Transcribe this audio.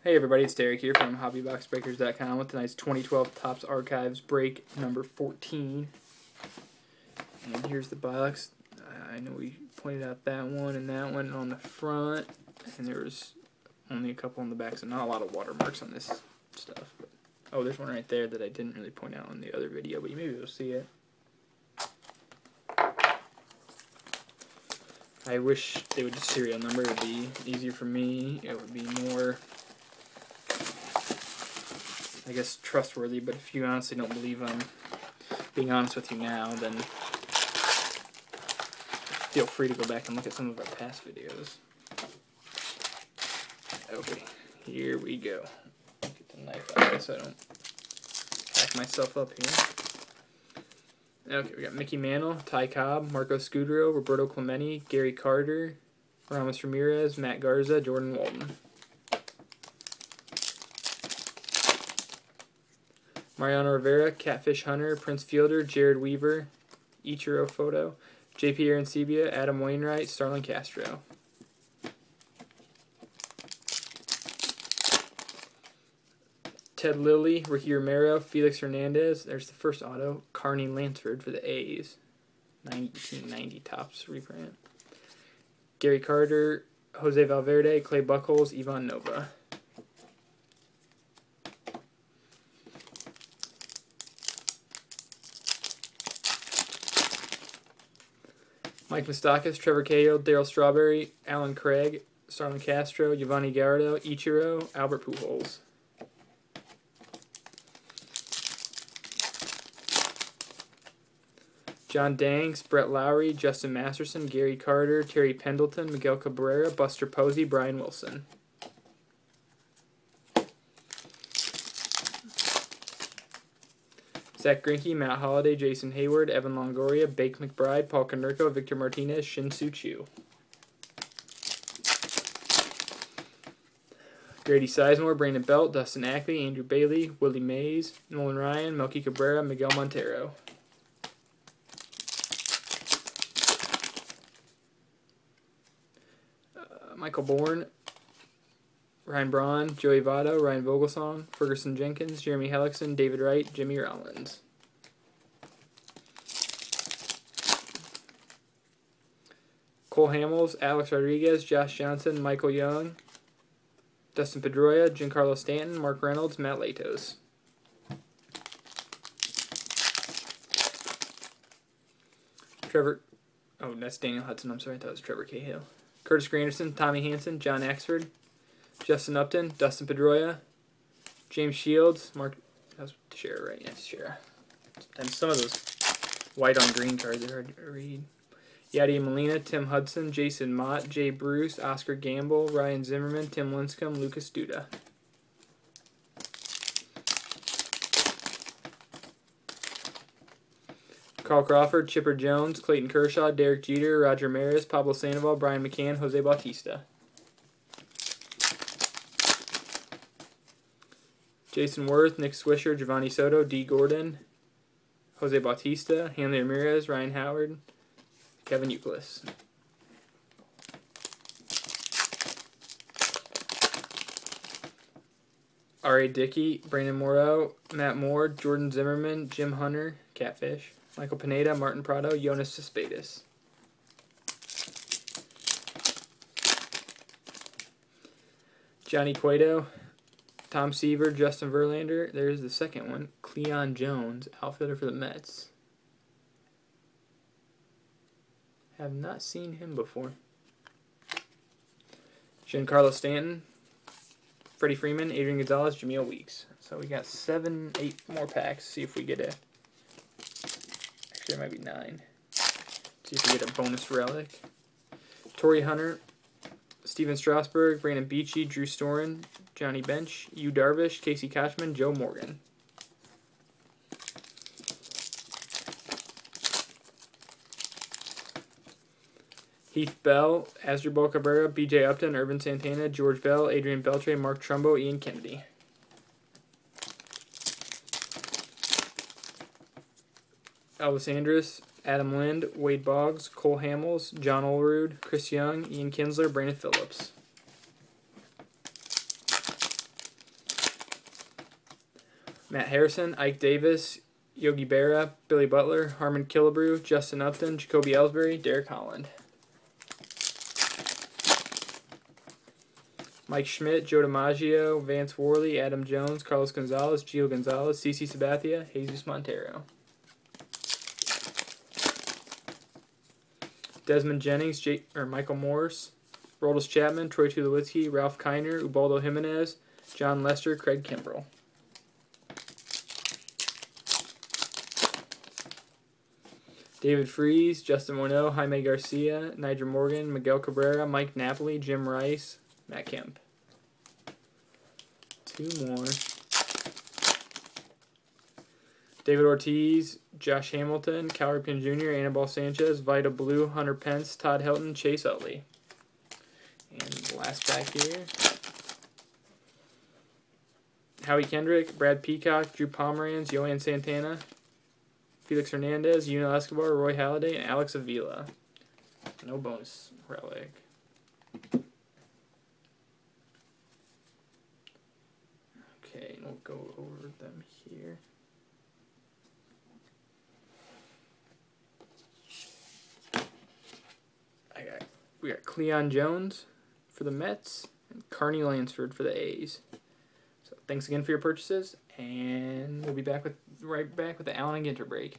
Hey everybody, it's Derek here from HobbyBoxBreakers.com with tonight's 2012 Topps Archives break number 14. And here's the box. I know we pointed out that one and that one on the front, and there was only a couple on the back, so not a lot of watermarks on this stuff. But, oh, there's one right there that I didn't really point out on the other video, but you maybe will see it. I wish they would just serial number. It would be easier for me. It would be more, I guess, trustworthy. But if you honestly don't believe I'm being honest with you now, then feel free to go back and look at some of our past videos. Okay, here we go. Get the knife out so I don't hack myself up here. Okay, we got Mickey Mantle, Ty Cobb, Marco Scudero, Roberto Clemente, Gary Carter, Ramos Ramirez, Matt Garza, Jordan Walton. Mariano Rivera, Catfish Hunter, Prince Fielder, Jared Weaver, Ichiro Photo, JP Arancibia, Adam Wainwright, Starlin Castro. Ted Lilly, Ricky Romero, Felix Hernandez. There's the first auto. Carney Lansford for the A's. 1990 Topps reprint. Gary Carter, Jose Valverde, Clay Buchholz, Ivan Nova. Mike Moustakas, Trevor Cahill, Darryl Strawberry, Alan Craig, Starlin Castro, Giovanni Gallardo, Ichiro, Albert Pujols. John Danks, Brett Lowry, Justin Masterson, Gary Carter, Terry Pendleton, Miguel Cabrera, Buster Posey, Brian Wilson. Zach Greinke, Matt Holliday, Jason Hayward, Evan Longoria, Bake McBride, Paul Konerko, Victor Martinez, Shin-Soo Choo. Grady Sizemore, Brandon Belt, Dustin Ackley, Andrew Bailey, Willie Mays, Nolan Ryan, Melky Cabrera, Miguel Montero. Michael Bourne, Ryan Braun, Joey Votto, Ryan Vogelsong, Ferguson Jenkins, Jeremy Hellickson, David Wright, Jimmy Rollins. Cole Hamels, Alex Rodriguez, Josh Johnson, Michael Young, Dustin Pedroia, Giancarlo Stanton, Mark Reynolds, Matt Latos. Oh, that's Daniel Hudson, I'm sorry, I thought it was Trevor Cahill. Curtis Granderson, Tommy Hanson, John Axford, Justin Upton, Dustin Pedroia, James Shields, Mark, that was Teixeira, right? Yeah, Teixeira. And some of those white on green cards are hard to read. Yadier Molina, Tim Hudson, Jason Mott, Jay Bruce, Oscar Gamble, Ryan Zimmerman, Tim Lincecum, Lucas Duda. Carl Crawford, Chipper Jones, Clayton Kershaw, Derek Jeter, Roger Maris, Pablo Sandoval, Brian McCann, Jose Bautista. Jason Worth, Nick Swisher, Giovanni Soto, D. Gordon, Jose Bautista, Hanley Ramirez, Ryan Howard, Kevin Youkilis. R.A. Dickey, Brandon Morrow, Matt Moore, Jordan Zimmerman, Jim Hunter, Catfish, Michael Pineda, Martin Prado, Jonas Cespedes. Johnny Cueto, Tom Seaver, Justin Verlander. There's the second one. Cleon Jones, outfielder for the Mets. Have not seen him before. Giancarlo Stanton, Freddie Freeman, Adrian Gonzalez, Jameel Weeks. So we got 8 more packs. See if we get a... Actually, there might be 9. See if we get a bonus relic. Torrey Hunter, Steven Strasburg, Brandon Beachy, Drew Storen, Johnny Bench, Yu Darvish, Casey Kotchman, Joe Morgan. Heath Bell, Asdrubal Cabrera, B.J. Upton, Irvin Santana, George Bell, Adrian Beltre, Mark Trumbo, Ian Kennedy. Elvis Andrus, Adam Lind, Wade Boggs, Cole Hamels, John Olerud, Chris Young, Ian Kinsler, Brandon Phillips. Matt Harrison, Ike Davis, Yogi Berra, Billy Butler, Harmon Killebrew, Justin Upton, Jacoby Ellsbury, Derek Holland. Mike Schmidt, Joe DiMaggio, Vance Worley, Adam Jones, Carlos Gonzalez, Gio Gonzalez, CC Sabathia, Jesus Montero. Desmond Jennings, Michael Morse, Roldis Chapman, Troy Tulowitzki, Ralph Kiner, Ubaldo Jimenez, John Lester, Craig Kimbrell. David Freese, Justin Morneau, Jaime Garcia, Niger Morgan, Miguel Cabrera, Mike Napoli, Jim Rice, Matt Kemp. 2 more. David Ortiz, Josh Hamilton, Cal Ripken Jr., Anibal Sanchez, Vita Blue, Hunter Pence, Todd Helton, Chase Utley. And last pack here. Howie Kendrick, Brad Peacock, Drew Pomeranz, Yohan Santana, Felix Hernandez, Yunel Escobar, Roy Halladay, and Alex Avila. No bonus relic. Okay, we'll go over them here. We got Cleon Jones for the Mets and Carney Lansford for the A's. So thanks again for your purchases, and we'll be right back with the Allen and Ginter break.